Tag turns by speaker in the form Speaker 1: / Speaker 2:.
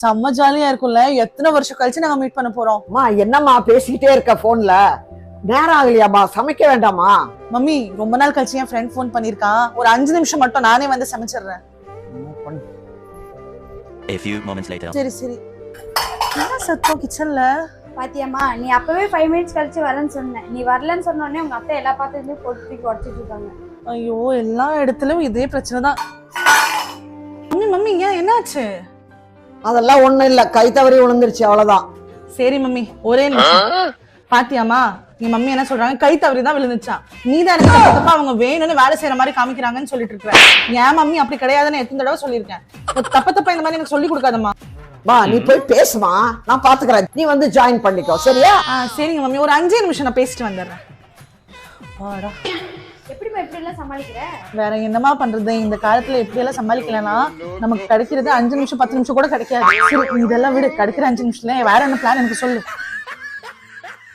Speaker 1: செம்ம ஜாலியா இருக்கும்ல. எத்தனை வருஷம் கழிச்சு நாங்க மீட் பண்ண போறோம்.
Speaker 2: அம்மா என்னம்மா பேசிக்கிட்டே இருக்க போன்ல? நேரம் ஆகலையாமா? சமைக்க வேண்டாமா?
Speaker 1: மம்மி ரொம்ப நாள் கழிச்சு என் ஃப்ரெண்ட் ஃபோன் பண்ணிருக்கான். ஒரு 5 நிமிஷம் மட்டும் நானே வந்து சமைச்சிடுறேன்.
Speaker 3: A few moments later.
Speaker 1: சரி சரி. என்ன சத்தம் கிச்சன்ல?
Speaker 4: பாத்தியாமா, நீ அப்பவே 5 மினிட்ஸ் கழிச்சு வரேன்னு சொன்ன. நீ வரலன்னு சொன்ன உடனே உங்க அத்தை எல்லா பாத்திரத்தையும் போட்டு தூக்கி உடச்சிட்டு இருக்காங்க.
Speaker 1: ஐயோ, எல்லா இடத்துலயும் இதே பிரச்சனை தான். மம்மி மம்மி ஏன் என்னாச்சு?
Speaker 2: அதெல்லாம் ஒண்ணும் இல்ல, கை தவறி விழுந்துருச்சு, அவ்வளவுதான்.
Speaker 1: சரி மம்மி, ஒரே நிமிஷம். பாத்தியாமா, என் மம்மி என்ன சொல்றாங்க? கை தவறி தான் விழுந்துச்சான். நீதான் எனக்கு தப்பா அவங்க வேணும்னு வேலை செய்யற மாதிரி காமிக்கிறாங்கன்னு சொல்லிட்டு இருக்க. என் மம்மி அப்படி கிடையாதுன்னு எத்தனை தடவை சொல்லியிருக்கேன். தப்பா இந்த மாதிரி எனக்கு சொல்லி கொடுக்காதம்மா.
Speaker 2: நீ போய் பேசுமா, நான் பாத்துக்கிறேன். நீ வந்து ஜாயின் பண்ணிக்கோ, சரியா?
Speaker 1: சரிங்க மம்மி, ஒரு 5 நிமிஷம் நான் பேசிட்டு வந்துடுறேன்.
Speaker 4: எப்படிமா இப்படி எல்லாம் சமாளிக்கிற?
Speaker 1: வேற என்னமா பண்றது? இந்த காலத்துல எப்படி எல்லாம் சமாளிக்கலன்னா நமக்கு கிடைக்கிறது 5 நிமிஷம் 10 நிமிஷம் கூட கிடைக்காது. சரி, இதெல்லாம் விடு. கிடைக்கிற 5 நிமிஷத்துல வேற என்ன பிளான் எனக்கு சொல்லு.